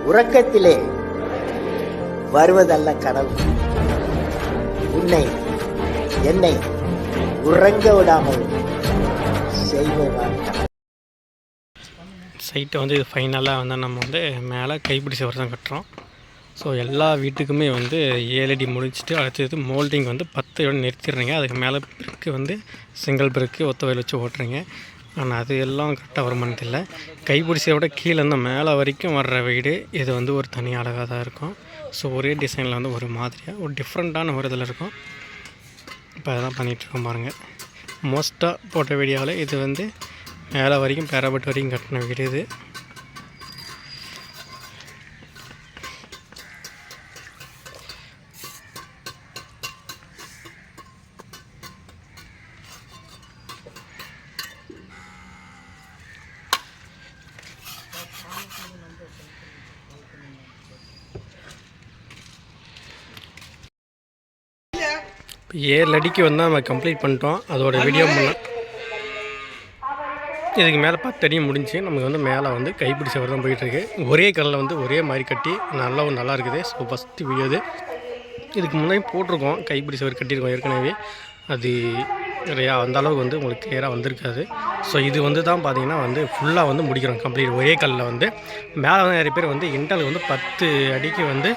உறக்கத்திலே வருவதல்ல கனவு, என்னை உறங்க விடாமல் செய்வதுதான். சைட்டை வந்து இது ஃபைனலாக வந்து நம்ம வந்து மேலே கைப்பிடி சுவர் தான் கட்டுறோம். ஸோ எல்லா வீட்டுக்குமே வந்து 7 அடி முடிச்சுட்டு அடுத்தது மோல்டிங் வந்து 10 நிறுத்திடுறீங்க. அதுக்கு மேலே பிறகு வந்து சிங்கிள் பிறகு ஒத்த வயல் வச்சு ஓட்டுறீங்க. ஆனால் அது எல்லாம் கரெக்டாக வருமானது இல்லை. கைப்பிடி சுவரோட கீழே இருந்து மேலே வரைக்கும் வர்ற வீடு இது வந்து ஒரு தனி அழகாக தான் இருக்கும். ஸோ ஒரே டிசைனில் வந்து ஒரு மாதிரியாக ஒரு டிஃப்ரெண்ட்டான ஒரு இதில் இருக்கும். இப்போ அதெல்லாம் பண்ணிகிட்ருக்கோம் பாருங்கள். மோஸ்ட்டாக போட்ட வீடியோவில் இது வந்து மேலே வரைக்கும் பேராபட் வரைக்கும் கட்டின வீடு இது. இப்போ 7 அடிக்கு வந்து நம்ம கம்ப்ளீட் பண்ணிட்டோம். அதோட வீடியோ பண்ணோம். இதுக்கு மேலே 10 அடியும் முடிஞ்சு நமக்கு வந்து மேலே வந்து கைப்பிடி சுவர் தான் போயிட்டுருக்கு. ஒரே கல்லில் வந்து ஒரே மாதிரி கட்டி நல்லா இருக்குது. ஸோ ஃபஸ்ட்டு வீடியோ இது. இதுக்கு முன்னாடி போட்டிருக்கோம் கைப்பிடி சுவர் கட்டியிருக்கோம் ஏற்கனவே. அது நிறையா அந்த அளவுக்கு வந்து உங்களுக்கு கிளியராக வந்திருக்காது. ஸோ இது வந்து தான் பார்த்திங்கன்னா வந்து ஃபுல்லாக வந்து முடிக்கிறோம் கம்ப்ளீட் ஒரே கல்லில் வந்து. மேலே வந்து நிறைய பேர் வந்து இன்டர்னல் வந்து 10 அடிக்கு வந்து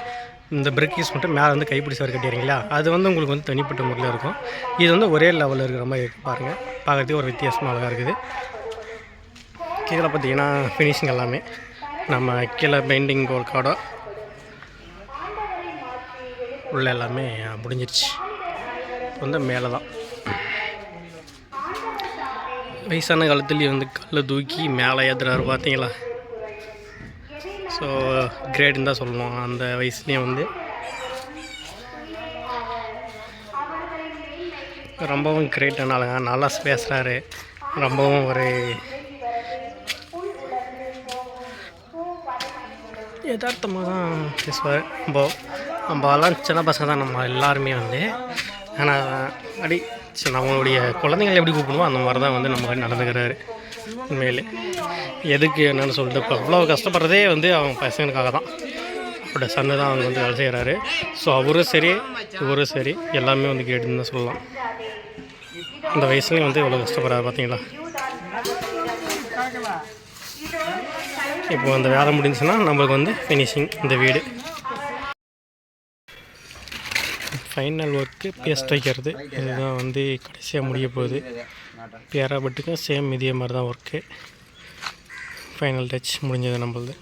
இந்த பிரிக் யூஸ் பண்ணிட்டு மேலே வந்து கைப்பிடி சுவர் கட்டிடுறீங்களா, அது வந்து உங்களுக்கு வந்து தனிப்பட்ட முறையில் இருக்கும். இது வந்து ஒரே லெவலில் இருக்கிற மாதிரி இருக்குது பாருங்கள். பார்க்குறதுக்கு ஒரு வித்தியாசமாக அழகாக இருக்குது. கீழே பார்த்திங்கன்னா ஃபினிஷிங் எல்லாமே நம்ம கீழே பெயிண்டிங் ஒர்க்கோட உள்ள எல்லாமே முடிஞ்சிருச்சு. வந்து மேலே தான் வயசான காலத்துலேயும் வந்து கல்லை தூக்கி மேலே ஏற்றுறாரு பார்த்தீங்களா. ஸோ கிரேடுன்னு தான் சொல்லுவோம். அந்த வயசுலேயும் வந்து ரொம்பவும் கிரேட்டான நல்லா பேசுகிறாரு. ரொம்பவும் ஒரு யதார்த்தமாக தான் பேசுவார். நம்மலாம் சின்ன பசங்க தான் நம்ம எல்லாருமே வந்து. ஆனால் அடி நம்மளுடைய குழந்தைங்களை எப்படி கூப்பிடுவோம் அந்த மாதிரி தான் வந்து நம்ம நடந்துக்கிறாரு. உண்மையிலே எதுக்கு என்னென்னு சொல்லிட்டு இப்போ அவ்வளோ கஷ்டப்படுறதே வந்து அவங்க பசங்களுக்காக தான். அவரோட சன்னு தான் அவங்க வந்து வேலை செய்கிறாரு. ஸோ அவரும் சரி இவரும் சரி எல்லாமே வந்து கேட்டுன்னு தான் சொல்லலாம். இந்த வயசுலேயும் வந்து இவ்வளோ கஷ்டப்படுறாரு பார்த்தீங்களா. இப்போ அந்த வேலை முடிஞ்சுன்னா நம்மளுக்கு வந்து ஃபினிஷிங் இந்த வீடு ஃபைனல் ஒர்க்கு பேஸ்ட் வைக்கிறது. இதுதான் வந்து கடைசியாக முடிய போகுது. பேராபட்டுக்கும் சேம் இதே மாதிரி தான் ஒர்க்கு. ஃபைனல் டச் முடிஞ்சது நம்மளது.